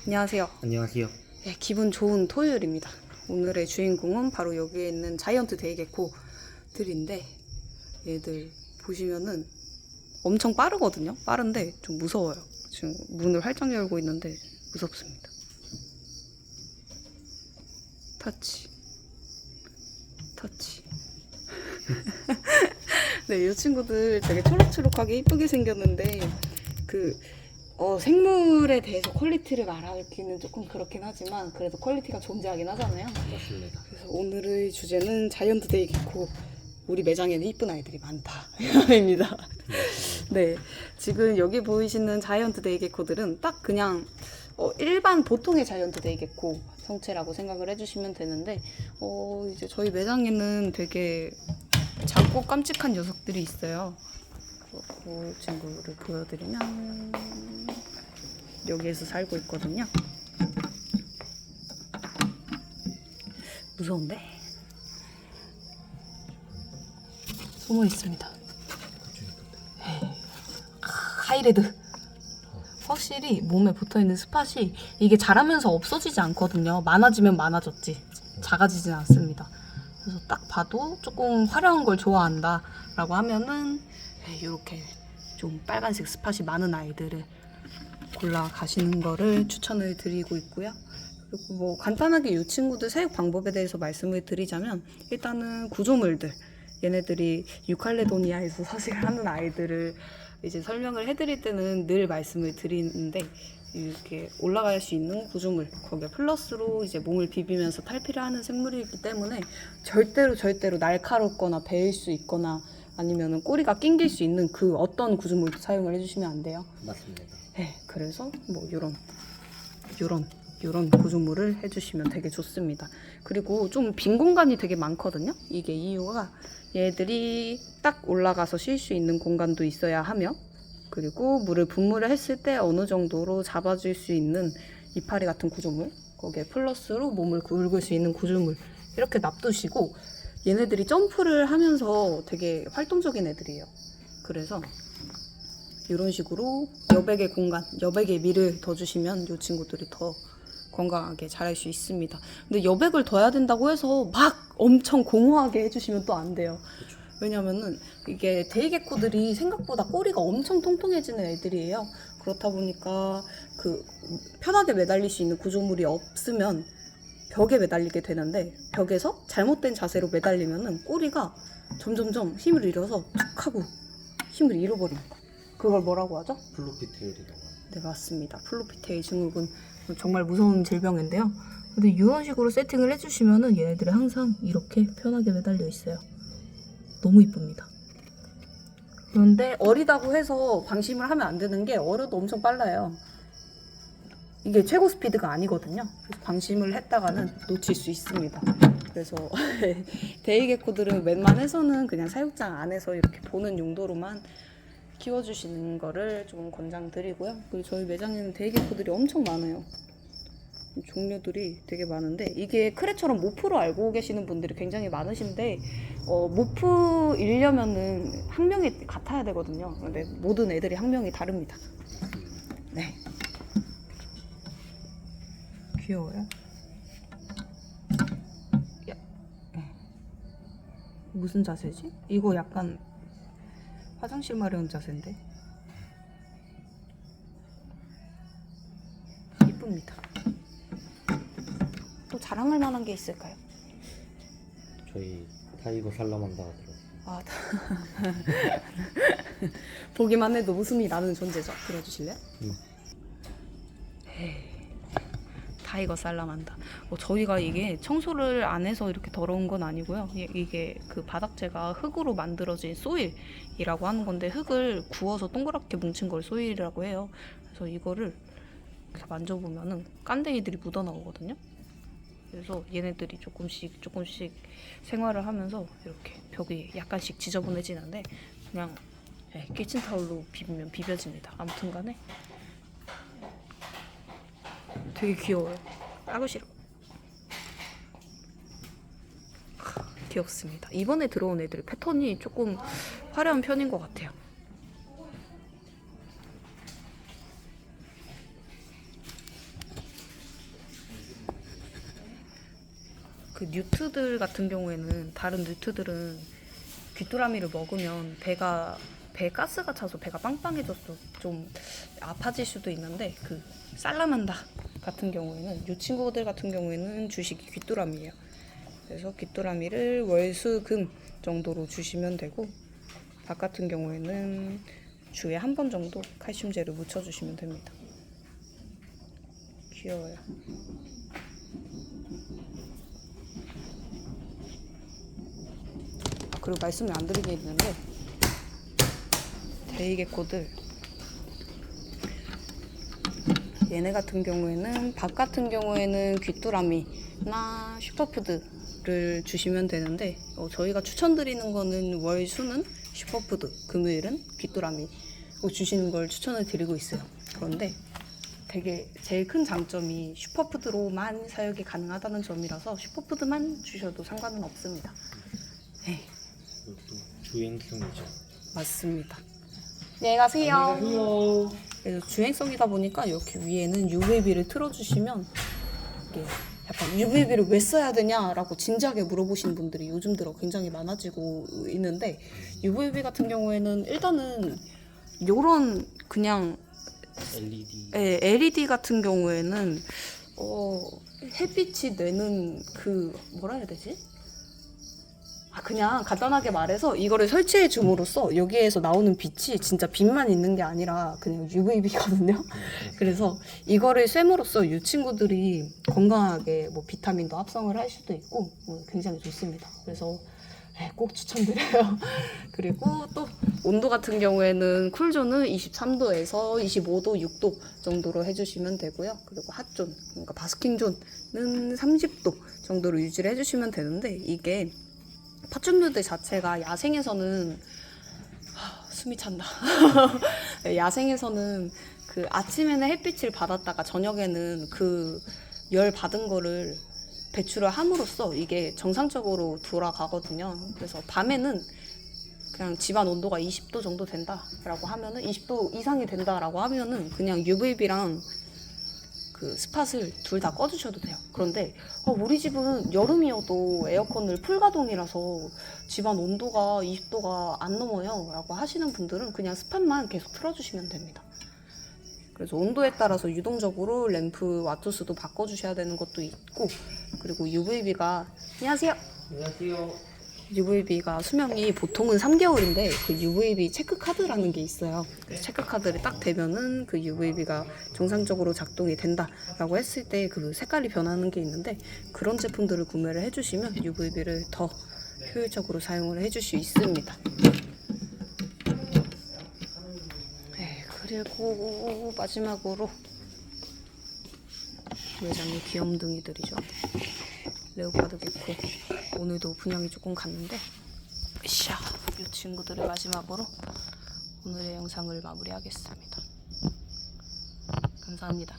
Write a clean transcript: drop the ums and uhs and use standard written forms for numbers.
안녕하세요. 안녕하세요. 네, 기분 좋은 토요일입니다. 오늘의 주인공은 바로 여기에 있는 자이언트 데이게코들인데 얘들 보시면은 엄청 빠르거든요. 빠른데 좀 무서워요. 지금 문을 활짝 열고 있는데 무섭습니다. 터치. 네, 이 친구들 되게 초록초록하게 이쁘게 생겼는데 생물에 대해서 퀄리티를 말하기는 조금 그렇긴 하지만 그래도 퀄리티가 존재하긴 하잖아요. 맞습니다. 그래서 오늘의 주제는 자이언트 데이게코. 우리 매장에는 이쁜 아이들이 많다 입니다. 네, 지금 여기 보이시는 자이언트 데이게코들은 딱 그냥 일반 보통의 자이언트 데이게코 성체라고 생각을 해주시면 되는데 이제 저희 매장에는 되게 작고 깜찍한 녀석들이 있어요. 그 친구를 보여드리면 여기에서 살고 있거든요. 무서운데? 숨어 있습니다. 하이레드. 확실히 몸에 붙어있는 스팟이 이게 자라면서 없어지지 않거든요. 많아지면 많아졌지 작아지진 않습니다. 그래서 딱 봐도 조금 화려한 걸 좋아한다 라고 하면은 이렇게 좀 빨간색 스팟이 많은 아이들을 골라 가시는 거를 추천을 드리고 있고요. 그리고 뭐 간단하게 이 친구들 사육 방법에 대해서 말씀을 드리자면, 일단은 구조물들, 얘네들이 유칼레도니아에서 서식을 하는 아이들을 이제 설명을 해드릴 때는 늘 말씀을 드리는데, 이렇게 올라갈 수 있는 구조물, 거기에 플러스로 이제 몸을 비비면서 탈피를 하는 생물이기 때문에 절대로 날카롭거나 베일 수 있거나 아니면은 꼬리가 낑길 수 있는 그 어떤 구조물도 사용을 해주시면 안 돼요. 맞습니다. 네, 그래서 뭐 요런 구조물을 해주시면 되게 좋습니다. 그리고 좀 빈 공간이 되게 많거든요. 이게 이유가 얘들이 딱 올라가서 쉴 수 있는 공간도 있어야 하며, 그리고 물을 분무를 했을 때 어느 정도로 잡아줄 수 있는 이파리 같은 구조물, 거기에 플러스로 몸을 굵을 수 있는 구조물 이렇게 놔두시고, 얘네들이 점프를 하면서 되게 활동적인 애들이에요. 그래서 이런 식으로 여백의 공간, 여백의 미를 더 주시면 이 친구들이 더 건강하게 자랄 수 있습니다. 근데 여백을 둬야 된다고 해서 막 엄청 공허하게 해주시면 또 안 돼요. 그렇죠. 왜냐면은 이게 데이게코들이 생각보다 꼬리가 엄청 통통해지는 애들이에요. 그렇다 보니까 편하게 매달릴 수 있는 구조물이 없으면 벽에 매달리게 되는데, 벽에서 잘못된 자세로 매달리면은 꼬리가 점점점 힘을 잃어서 툭 하고 힘을 잃어버립니다. 그걸 뭐라고 하죠? 플로피 테일이라고. 네, 맞습니다. 플로피 테일 증후군, 정말 무서운 질병인데요. 근데 이런 식으로 세팅을 해주시면은 얘네들이 항상 이렇게 편하게 매달려 있어요. 너무 이쁩니다. 그런데 어리다고 해서 방심을 하면 안 되는 게, 어려도 엄청 빨라요. 이게 최고 스피드가 아니거든요. 그래서 방심을 했다가는 놓칠 수 있습니다. 그래서 데이게코들은 웬만해서는 그냥 사육장 안에서 이렇게 보는 용도로만 키워주시는 거를 좀 권장드리고요. 그리고 저희 매장에는 데이게코들이 엄청 많아요. 종류들이 되게 많은데, 이게 크레처럼 모프로 알고 계시는 분들이 굉장히 많으신데, 모프이려면은 학명이 같아야 되거든요. 근데 모든 애들이 학명이 다릅니다. 네. 귀여워요. 야. 무슨 자세지? 이거 약간 화장실 마려운 자세인데. 이쁩니다. 또 자랑할 만한 게 있을까요? 저희 타이거 살라만다가 들어왔어요. 아, 보기만 해도 웃음이 나는 존재죠. 들어주실래요? 타이거 살라만다. 저희가 이게 청소를 안 해서 이렇게 더러운 건 아니고요. 이게 그 바닥재가 흙으로 만들어진 소일이라고 하는 건데, 흙을 구워서 동그랗게 뭉친 걸 소일이라고 해요. 그래서 이거를 이렇게 만져보면은 깐댕이들이 묻어나오거든요. 그래서 얘네들이 조금씩 생활을 하면서 이렇게 벽이 약간씩 지저분해지는데, 그냥 키친타올로 비비면 비벼집니다. 아무튼 간에 되게 귀여워요. 까고 싫어. 귀엽습니다. 이번에 들어온 애들 패턴이 조금 화려한 편인 것 같아요. 그 뉴트들 같은 경우에는 다른 뉴트들은 귀뚜라미를 먹으면 배 가스가 차서 배가 빵빵해져서 좀 아파질 수도 있는데 그 살라만다 같은 경우에는 이 친구들 같은 경우에는 주식이 귀뚜라미예요. 그래서 귀뚜라미를 월수금 정도로 주시면 되고 닭 같은 경우에는 주에 한 번 정도 칼슘제를 묻혀주시면 됩니다. 귀여워요. 그리고 말씀을 안 드린 게 있는데 데이게코들 얘네 같은 경우에는 밥 같은 경우에는 귀뚜라미나 슈퍼푸드를 주시면 되는데 저희가 추천드리는 거는 월수는 슈퍼푸드, 금요일은 귀뚜라미 주시는 걸 추천을 드리고 있어요. 그런데 되게 제일 큰 장점이 슈퍼푸드로만 사육이 가능하다는 점이라서 슈퍼푸드만 주셔도 상관은 없습니다. 네. 이것도 주행성이죠. 맞습니다. 안녕히 가세요. 그래서 주행성이다 보니까 이렇게 위에는 UVB를 틀어주시면 이게 약간 UVB를 왜 써야 되냐라고 진지하게 물어보시는 분들이 요즘 들어 굉장히 많아지고 있는데 UVB 같은 경우에는 일단은 요런 그냥 LED 같은 경우에는 햇빛이 내는 그 뭐라 해야 되지? 그냥 간단하게 말해서 이거를 설치해 줌으로써 여기에서 나오는 빛이 진짜 빛만 있는 게 아니라 그냥 UVB거든요. 그래서 이거를 쐰으로써 이 친구들이 건강하게 뭐 비타민도 합성을 할 수도 있고 굉장히 좋습니다. 그래서 꼭 추천드려요. 그리고 또 온도 같은 경우에는 쿨존은 23도에서 25도, 6도 정도로 해주시면 되고요. 그리고 핫존, 그러니까 바스킹존은 30도 정도로 유지를 해주시면 되는데 이게 파충류들 자체가 야생에서는 숨이 찬다. 야생에서는 그 아침에는 햇빛을 받았다가 저녁에는 그 열 받은 거를 배출을 함으로써 이게 정상적으로 돌아가거든요. 그래서 밤에는 그냥 집안 온도가 20도 정도 된다라고 하면은 20도 이상이 된다라고 하면은 그냥 UVB랑 그 스팟을 둘 다 꺼주셔도 돼요. 그런데 우리 집은 여름이어도 에어컨을 풀가동이라서 집안 온도가 20도가 안 넘어요 라고 하시는 분들은 그냥 스팟만 계속 틀어주시면 됩니다. 그래서 온도에 따라서 유동적으로 램프 와트수도 바꿔주셔야 되는 것도 있고 그리고 UVB가 안녕하세요. UVB가 수명이 보통은 3개월인데 그 UVB 체크카드라는 게 있어요. 체크카드를 딱 대면은 그 UVB가 정상적으로 작동이 된다라고 했을 때 그 색깔이 변하는 게 있는데 그런 제품들을 구매를 해주시면 UVB를 더 효율적으로 사용을 해줄 수 있습니다. 네, 그리고 마지막으로 외장의 귀염둥이들이죠. 레오파드 개코 오늘도 분양이 조금 갔는데 이 친구들을 마지막으로 오늘의 영상을 마무리하겠습니다. 감사합니다.